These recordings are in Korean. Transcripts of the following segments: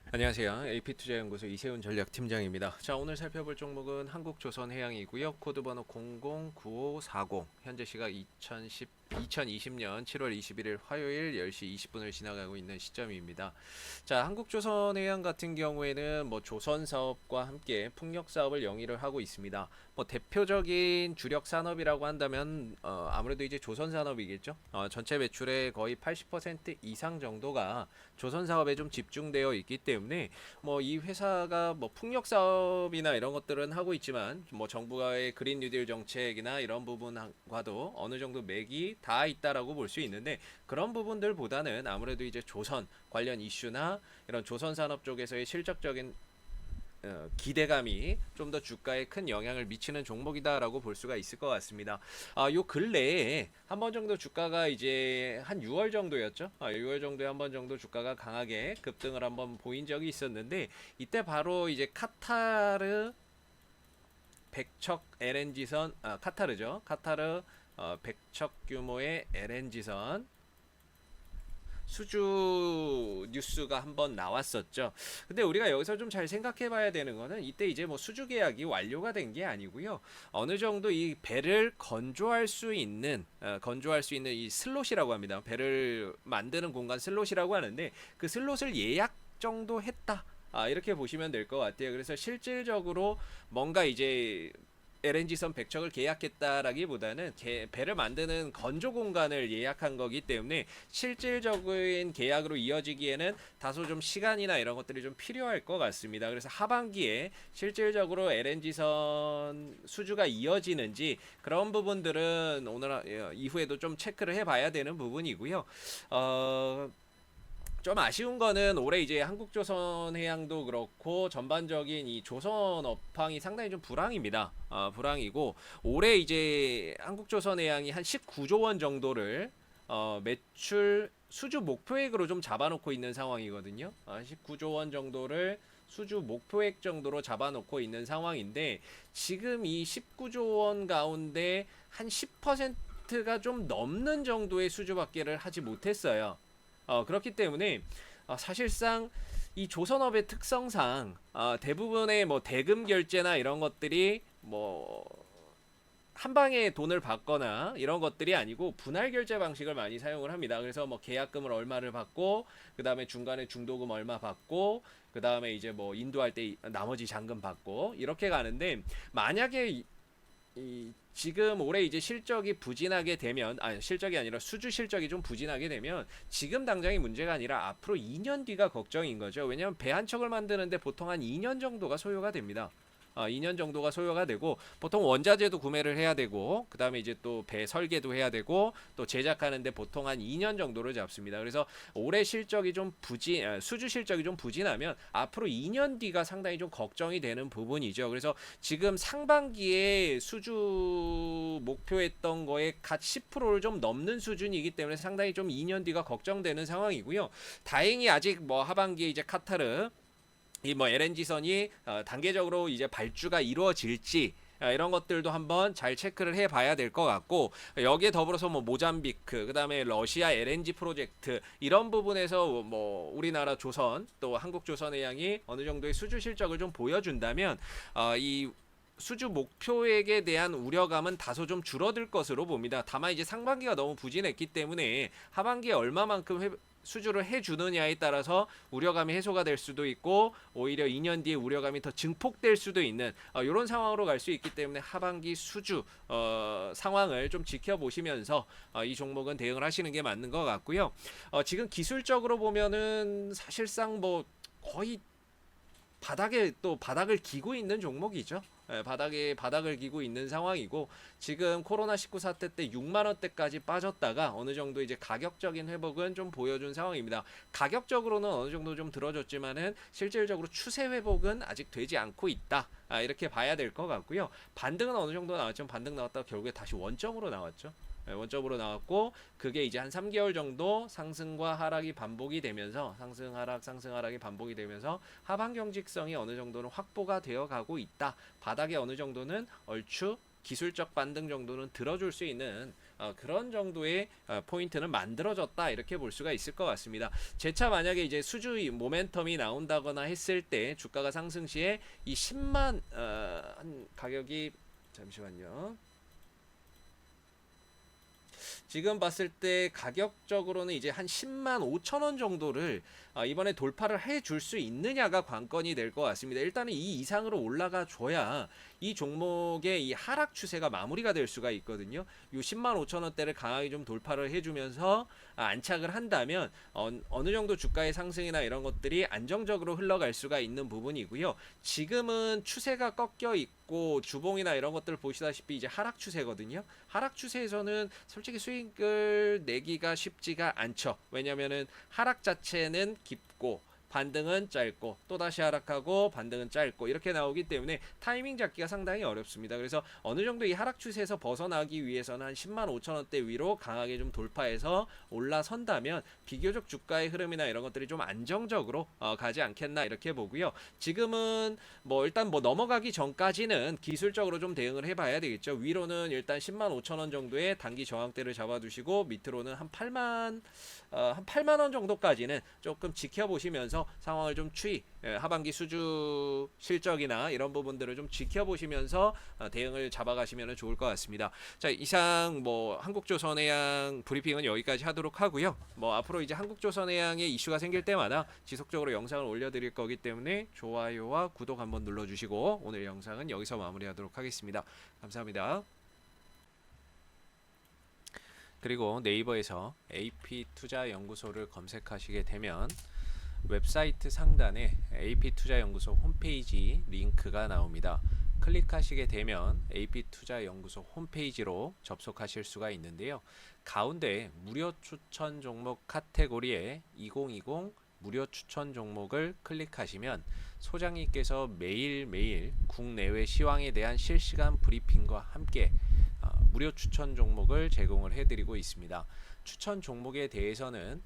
안녕하세요. AP투자연구소 이세훈 전략팀장입니다. 자, 오늘 살펴볼 종목은 한국조선해양이고요. 코드번호 009540. 현재 시각 2020년 7월 21일 화요일 10시 20분을 지나가고 있는 시점입니다. 자, 한국조선해양 같은 경우에는 뭐 조선 사업과 함께 풍력 사업을 영위를 하고 있습니다. 뭐 대표적인 주력 산업이라고 한다면 아무래도 이제 조선 산업이겠죠. 전체 매출의 거의 80% 이상 정도가 조선 사업에 좀 집중되어 있기 때문에 뭐 이 회사가 뭐 풍력 사업이나 이런 것들은 하고 있지만 뭐 정부의 그린 뉴딜 정책이나 이런 부분과도 어느 정도 맥이 다 있다라고 볼 수 있는데, 그런 부분들보다는 아무래도 이제 조선 관련 이슈나 이런 조선 산업 쪽에서의 실적적인 기대감이 좀 더 주가에 큰 영향을 미치는 종목이다라고 볼 수가 있을 것 같습니다. 요 근래에 한 번 정도 주가가 이제 한 6월 정도였죠. 6월 정도에 한 번 정도 주가가 강하게 급등을 한번 보인 적이 있었는데, 이때 바로 이제 카타르 백척 LNG선, 카타르죠. 카타르 백척 규모의 LNG선 수주 뉴스가 한번 나왔었죠. 근데 우리가 여기서 좀 잘 생각해 봐야 되는 거는, 이때 이제 뭐 수주 계약이 완료가 된 게 아니고요. 어느 정도 이 배를 건조할 수 있는 이 슬롯이라고 합니다. 배를 만드는 공간 슬롯이라고 하는데, 그 슬롯을 예약 정도 했다. 이렇게 보시면 될 것 같아요. 그래서 실질적으로 뭔가 이제 LNG선 백척을 계약했다라기보다는 배를 만드는 건조 공간을 예약한 거기 때문에 실질적인 계약으로 이어지기에는 다소 좀 시간이나 이런 것들이 좀 필요할 것 같습니다. 그래서 하반기에 실질적으로 LNG선 수주가 이어지는지, 그런 부분들은 오늘 이후에도 좀 체크를 해봐야 되는 부분이고요. 좀 아쉬운 거는 올해 이제 한국조선해양도 그렇고 전반적인 이 조선 업황이 상당히 좀 불황입니다. 불황이고, 올해 이제 한국조선해양이 한 19조 원 정도를 매출 수주 목표액으로 좀 잡아놓고 있는 상황이거든요. 19조 원 정도를 수주 목표액 정도로 잡아놓고 있는 상황인데, 지금 이 19조 원 가운데 한 10%가 좀 넘는 정도의 수주밖에를 하지 못했어요. 그렇기 때문에 사실상 이 조선업의 특성상 대부분의 뭐 대금 결제나 이런 것들이 뭐 한 방에 돈을 받거나 이런 것들이 아니고 분할 결제 방식을 많이 사용을 합니다. 그래서 뭐 계약금을 얼마를 받고, 그 다음에 중간에 중도금 얼마 받고, 그 다음에 이제 뭐 인도할 때 나머지 잔금 받고, 이렇게 가는데, 만약에 지금 올해 이제 실적이 부진하게 되면, 실적이 아니라 수주 실적이 좀 부진하게 되면, 지금 당장이 문제가 아니라 앞으로 2년 뒤가 걱정인 거죠. 왜냐하면 배 한 척을 만드는데 보통 한 2년 정도가 소요가 됩니다. 2년 정도가 소요가 되고, 보통 원자재도 구매를 해야 되고, 그 다음에 이제 또 배 설계도 해야 되고, 또 제작하는데 보통 한 2년 정도를 잡습니다. 그래서 올해 실적이 좀 수주 실적이 좀 부진하면 앞으로 2년 뒤가 상당히 좀 걱정이 되는 부분이죠. 그래서 지금 상반기에 수주 목표했던 거에 갓 10%를 좀 넘는 수준이기 때문에 상당히 좀 2년 뒤가 걱정되는 상황이고요. 다행히 아직 뭐 하반기에 이제 카타르 이 뭐 LNG선이 단계적으로 이제 발주가 이루어질지, 이런 것들도 한번 잘 체크를 해봐야 될 것 같고, 여기에 더불어서 뭐 모잠비크, 그 다음에 러시아 LNG 프로젝트, 이런 부분에서 뭐 우리나라 조선 또 한국조선해양이 어느 정도의 수주 실적을 좀 보여준다면 이 수주 목표액에 대한 우려감은 다소 좀 줄어들 것으로 봅니다. 다만 이제 상반기가 너무 부진했기 때문에 하반기에 얼마만큼 수주를 해주느냐에 따라서 우려감이 해소가 될 수도 있고, 오히려 2년 뒤에 우려감이 더 증폭될 수도 있는 이런 상황으로 갈 수 있기 때문에 하반기 수주 상황을 좀 지켜보시면서 이 종목은 대응을 하시는 게 맞는 것 같고요. 지금 기술적으로 보면은 사실상 뭐 거의 바닥을 기고 있는 종목이죠. 바닥을 기고 있는 상황이고, 지금 코로나19 사태 때 6만 원대까지 빠졌다가 어느 정도 이제 가격적인 회복은 좀 보여준 상황입니다. 가격적으로는 어느 정도 좀 들어줬지만은 실질적으로 추세 회복은 아직 되지 않고 있다. 이렇게 봐야 될 것 같고요. 반등은 어느 정도 나왔죠. 반등 나왔다가 결국에 다시 원점으로 나왔죠. 원점으로 나왔고, 그게 이제 한 3개월 정도 상승과 하락이 반복이 되면서 상승 하락이 반복이 되면서 하반 경직성이 어느 정도는 확보가 되어 가고 있다. 바닥에 어느 정도는 얼추 기술적 반등 정도는 들어줄 수 있는 그런 정도의 포인트는 만들어졌다 이렇게 볼 수가 있을 것 같습니다. 재차 만약에 이제 수주 모멘텀이 나온다거나 했을 때 주가가 상승 시에 이 10만 한 가격이 잠시만요. 지금 봤을 때 가격적으로는 이제 한 10만 5천 원 정도를 이번에 돌파를 해줄 수 있느냐가 관건이 될 것 같습니다. 일단은 이 이상으로 올라가 줘야 이 종목의 이 하락 추세가 마무리가 될 수가 있거든요. 이 10만 5천 원대를 강하게 좀 돌파를 해주면서 안착을 한다면 어느 정도 주가의 상승이나 이런 것들이 안정적으로 흘러갈 수가 있는 부분이고요. 지금은 추세가 꺾여 있고 주봉이나 이런 것들을 보시다시피 이제 하락 추세거든요. 하락 추세에서는 솔직히 수익을 내기가 쉽지가 않죠. 왜냐면은 하락 자체는 깊고 반등은 짧고 또다시 하락하고 반등은 짧고 이렇게 나오기 때문에 타이밍 잡기가 상당히 어렵습니다. 그래서 어느 정도 이 하락 추세에서 벗어나기 위해서는 한 10만 5천 원대 위로 강하게 좀 돌파해서 올라선다면 비교적 주가의 흐름이나 이런 것들이 좀 안정적으로 가지 않겠나 이렇게 보고요. 지금은 뭐 일단 뭐 넘어가기 전까지는 기술적으로 좀 대응을 해봐야 되겠죠. 위로는 일단 10만 5천 원 정도의 단기 저항대를 잡아두시고 밑으로는 한 8만 원 정도까지는 조금 지켜보시면서 상황을 좀 하반기 수주 실적이나 이런 부분들을 좀 지켜보시면서 대응을 잡아가시면 좋을 것 같습니다. 자, 이상 뭐 한국조선해양 브리핑은 여기까지 하도록 하고요. 뭐 앞으로 이제 한국조선해양의 이슈가 생길 때마다 지속적으로 영상을 올려드릴 거기 때문에 좋아요와 구독 한번 눌러주시고 오늘 영상은 여기서 마무리하도록 하겠습니다. 감사합니다. 그리고 네이버에서 AP투자연구소를 검색하시게 되면 웹사이트 상단에 AP투자연구소 홈페이지 링크가 나옵니다. 클릭하시게 되면 AP투자연구소 홈페이지로 접속하실 수가 있는데요. 가운데 무료 추천 종목 카테고리에 2020 무료 추천 종목을 클릭하시면 소장님께서 매일매일 국내외 시황에 대한 실시간 브리핑과 함께 무료 추천 종목을 제공을 해드리고 있습니다. 추천 종목에 대해서는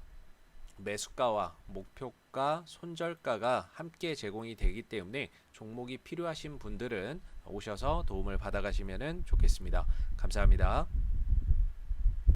매수가와 목표가, 손절가가 함께 제공이 되기 때문에 종목이 필요하신 분들은 오셔서 도움을 받아가시면 좋겠습니다. 감사합니다.